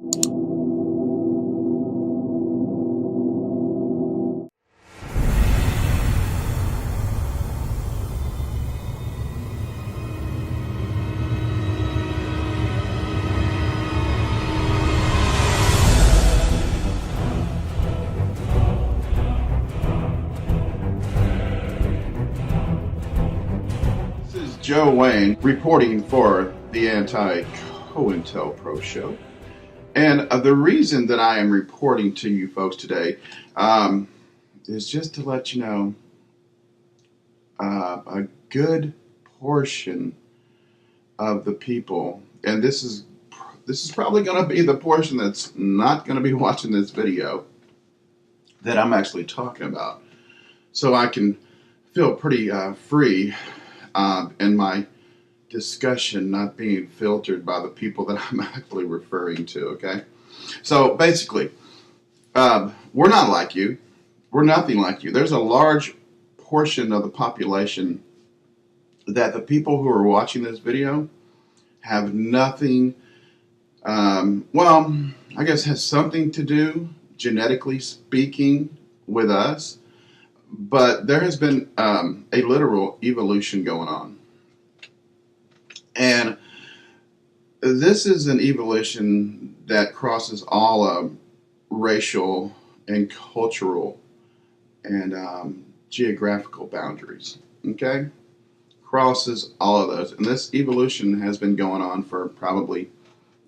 This is Joe Wayne reporting for the Anti-COINTELPRO show. And the reason that I am reporting to you folks today is just to let you know a good portion of the people, and this is probably going to be the portion that's not going to be watching this video that I'm actually talking about. So I can feel pretty free in my discussion not being filtered by the people that I'm actually referring to, okay? So basically, we're not like you. We're nothing like you. There's a large portion of the population that the people who are watching this video have nothing, well, I guess has something to do, genetically speaking, with us. But there has been a literal evolution going on. And this is an evolution that crosses all racial and cultural and geographical boundaries, okay? Crosses all of those. And this evolution has been going on for probably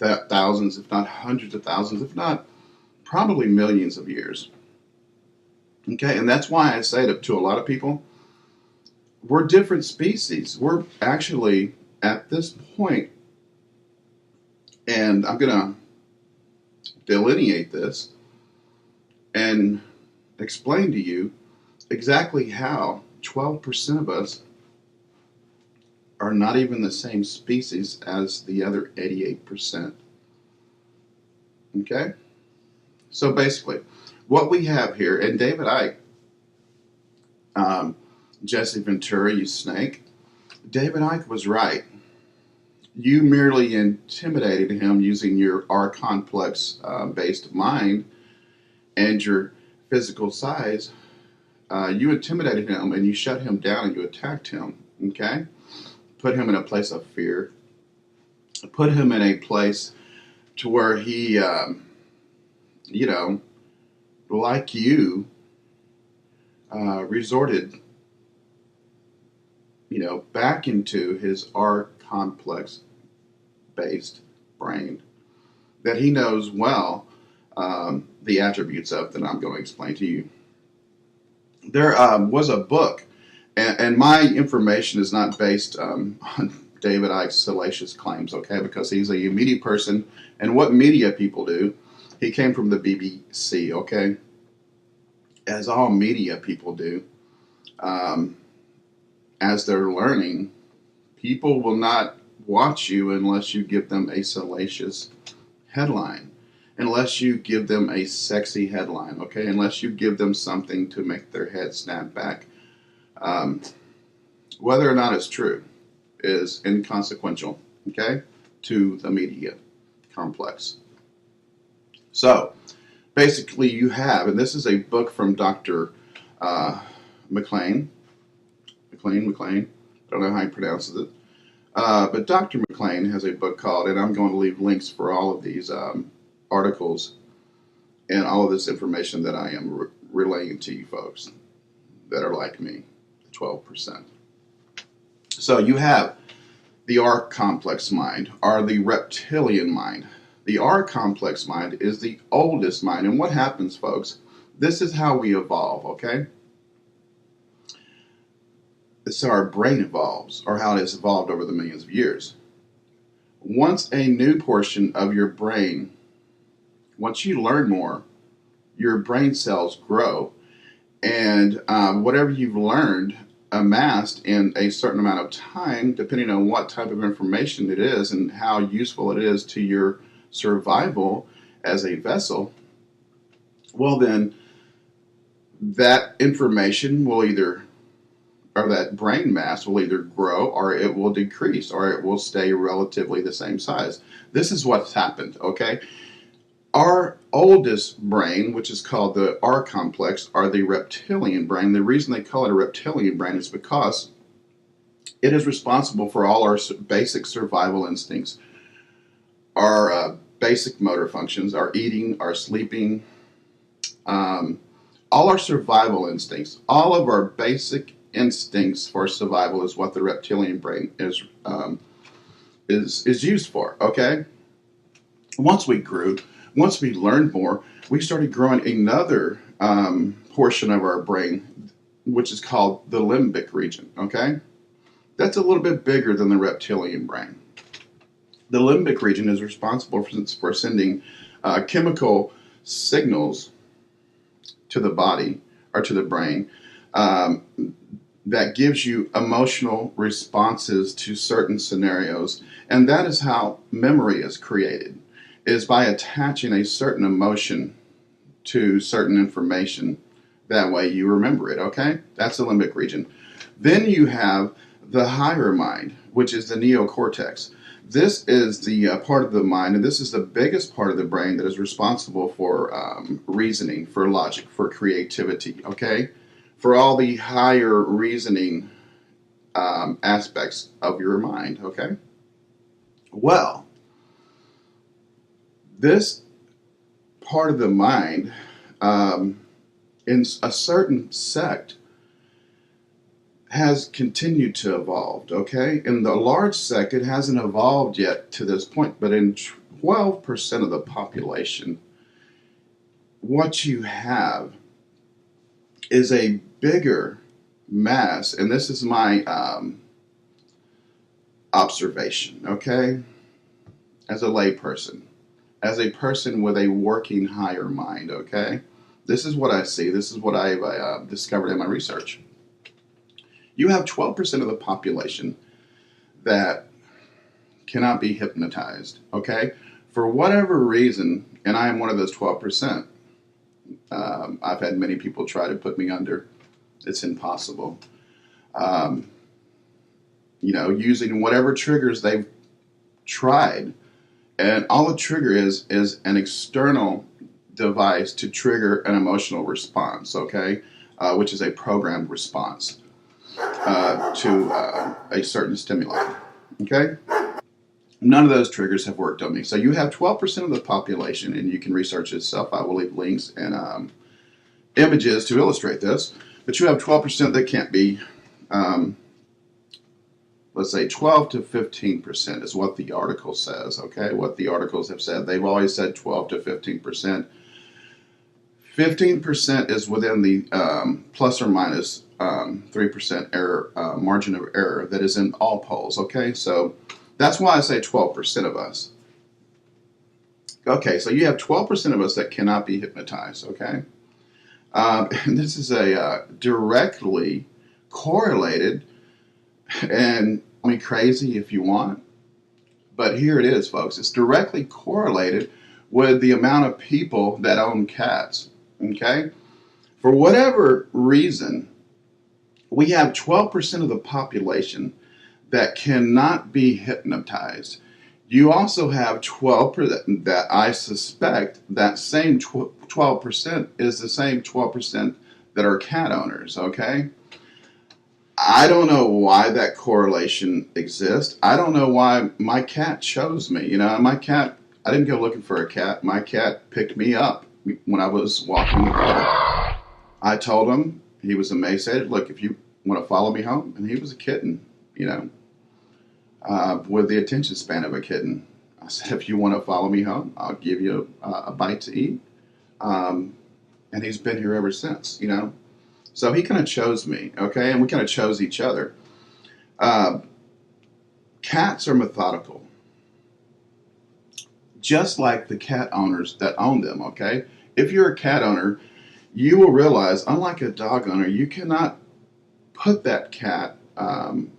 thousands, if not hundreds of thousands, if not probably millions of years. Okay, and that's why I say to a lot of people, we're different species. We're actually, at this point, and I'm going to delineate this and explain to you exactly how 12% of us are not even the same species as the other 88%. Okay? So basically, what we have here, and David Icke, Jesse Ventura, you snake, David Icke was right. You merely intimidated him using your R-complex based mind and your physical size. You intimidated him and you shut him down and you attacked him, okay? Put him in a place of fear. Put him in a place to where he, like you, resorted, back into his R-complex based brain that he knows well the attributes of that I'm going to explain to you. There was a book, and my information is not based on David Icke's salacious claims, okay, because he's a media person, and what media people do, he came from the BBC, okay, as all media people do. As they're learning, people will not watch you unless you give them a salacious headline, unless you give them a sexy headline, okay, unless you give them something to make their head snap back. Whether or not it's true is inconsequential, okay, to the media complex. So, basically you have, and this is a book from Dr. McLean, I don't know how he pronounces it, but Dr. McLean has a book called, and I'm going to leave links for all of these articles and all of this information that I am relaying to you folks that are like me, 12%. So you have the R-complex mind, or the reptilian mind. The R-complex mind is the oldest mind, and what happens, folks, this is how we evolve, okay? It's how our brain evolves, or how it has evolved over the millions of years. Once a new portion of your brain, once you learn more, your brain cells grow, and whatever you've learned, amassed in a certain amount of time, depending on what type of information it is and how useful it is to your survival as a vessel, well then, that information will either, or that brain mass will either grow or it will decrease or it will stay relatively the same size. This is what's happened, okay? Our oldest brain, which is called the R complex, or the reptilian brain. The reason they call it a reptilian brain is because it is responsible for all our basic survival instincts, our basic motor functions, our eating, our sleeping, all our survival instincts, all of our basic instincts for survival is what the reptilian brain is used for. Okay. Once we learned more, we started growing another portion of our brain, which is called the limbic region. Okay. That's a little bit bigger than the reptilian brain. The limbic region is responsible for sending chemical signals to the body or to the brain that gives you emotional responses to certain scenarios. And that is how memory is created, is by attaching a certain emotion to certain information. That way you remember it, okay? That's the limbic region. Then you have the higher mind, which is the Neo-Cortex. This is the part of the mind, and this is the biggest part of the brain that is responsible for reasoning, for logic, for creativity, okay? For all the higher reasoning aspects of your mind, okay? Well, this part of the mind, in a certain sect, has continued to evolve, okay? In the large sect, it hasn't evolved yet to this point, but in 12% of the population, what you have is a bigger mass, and this is my observation, okay? As a layperson, as a person with a working higher mind, okay? This is what I see. This is what I've discovered in my research. You have 12% of the population that cannot be hypnotized, okay? For whatever reason, and I am one of those 12%, I've had many people try to put me under. It's impossible. Using whatever triggers they've tried, and all a trigger is an external device to trigger an emotional response, okay? Which is a programmed response to a certain stimuli, okay? None of those triggers have worked on me. So you have 12% of the population, and you can research it yourself. I will leave links and images to illustrate this. But you have 12% that can't be, let's say 12 to 15% is what the article says, okay? What the articles have said. They've always said 12 to 15%. 15% is within the plus or minus 3% error, margin of error that is in all polls, okay? So that's why I say 12% of us. Okay, so you have 12% of us that cannot be hypnotized, okay? And this is a directly correlated, and call me crazy if you want, but here it is, folks. It's directly correlated with the amount of people that own cats, okay? For whatever reason, we have 12% of the population that cannot be hypnotized. You also have 12% that I suspect that same 12% is the same 12% that are cat owners, okay? I don't know why that correlation exists. I don't know why my cat chose me. My cat, I didn't go looking for a cat. My cat picked me up when I was walking the dog. I told him, he was emaciated, look, if you want to follow me home, and he was a kitten, with the attention span of a kitten. I said, if you want to follow me home, I'll give you a bite to eat. And he's been here ever since, So he kind of chose me, okay? And we kind of chose each other. Cats are methodical, just like the cat owners that own them, okay? If you're a cat owner, you will realize, unlike a dog owner, you cannot put that cat,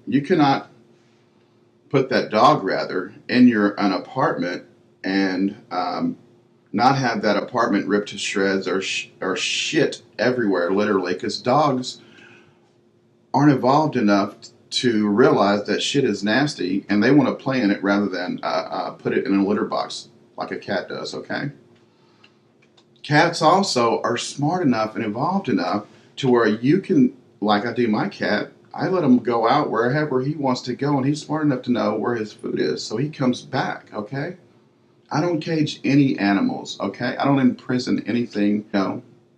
you cannot put that dog, rather, in an apartment and not have that apartment ripped to shreds or shit everywhere, literally, because dogs aren't evolved enough to realize that shit is nasty, and they want to play in it rather than put it in a litter box like a cat does, okay? Cats also are smart enough and evolved enough to where you can, like I do my cat, I let him go out wherever he wants to go, and he's smart enough to know where his food is, so he comes back, okay? I don't cage any animals, okay? I don't imprison anything,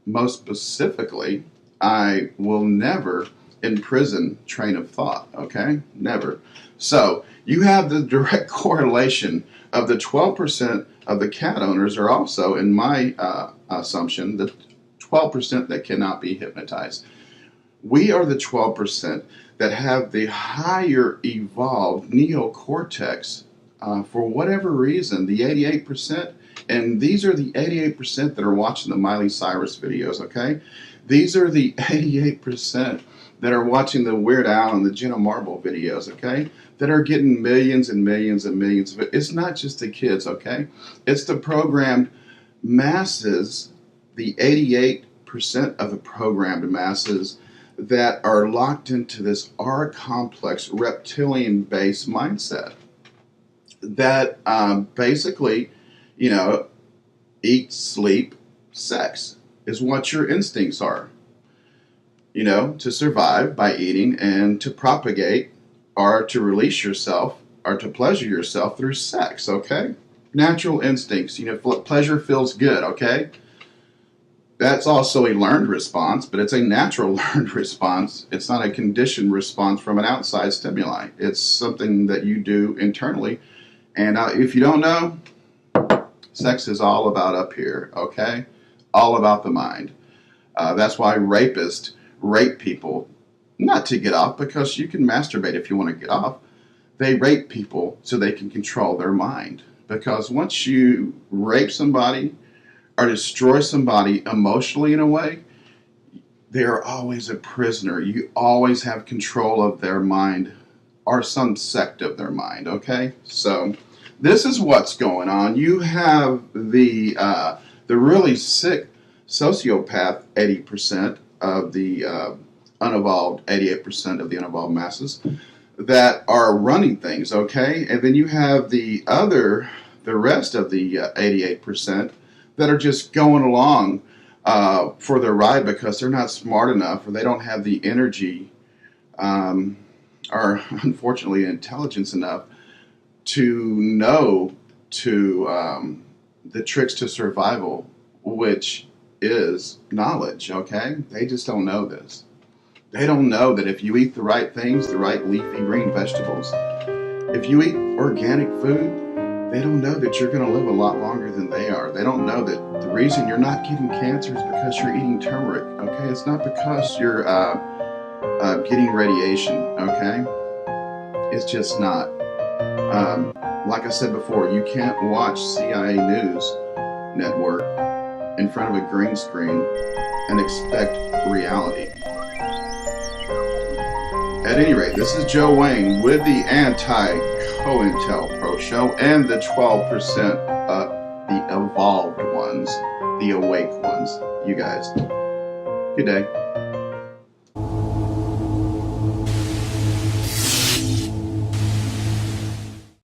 Most specifically, I will never imprison train of thought, okay? Never. So, you have the direct correlation of the 12% of the cat owners are also, in my assumption, the 12% that cannot be hypnotized. We are the 12% that have the higher evolved Neo-Cortex. For whatever reason, the 88%, and these are the 88% that are watching the Miley Cyrus videos, okay? These are the 88% that are watching the Weird Al and the Jenna Marble videos, okay? That are getting millions and millions and millions of it. It's not just the kids, okay? It's the programmed masses, the 88% of the programmed masses that are locked into this R complex reptilian-based mindset that basically, eat, sleep, sex is what your instincts are. To survive by eating and to propagate or to release yourself or to pleasure yourself through sex, okay? Natural instincts. Pleasure feels good, okay? That's also a learned response, but it's a natural learned response. It's not a conditioned response from an outside stimuli. It's something that you do internally. And if you don't know, sex is all about up here, okay? All about the mind. That's why rapists rape people, not to get off, because you can masturbate if you want to get off. They rape people so they can control their mind. Because once you rape somebody or destroy somebody emotionally in a way, they are always a prisoner. You always have control of their mind or some sect of their mind, okay? So this is what's going on. You have the really sick sociopath 80% of the unevolved 88% of the unevolved masses that are running things, okay? And then you have the rest of the 88% that are just going along for the ride because they're not smart enough or they don't have the energy or unfortunately intelligence enough to know the tricks to survival, which is knowledge, okay? They just don't know this. They don't know that if you eat the right things, the right leafy green vegetables, if you eat organic food, they don't know that you're going to live a lot longer than they are. They don't know that the reason you're not getting cancer is because you're eating turmeric, okay? It's not because you're getting radiation, okay? It's just not. Like I said before, you can't watch CIA News Network in front of a green screen and expect reality. At any rate, this is Joe Wayne with the Anti-COINTELPRO Show and the 12% the evolved ones, the awake ones. You guys, good day.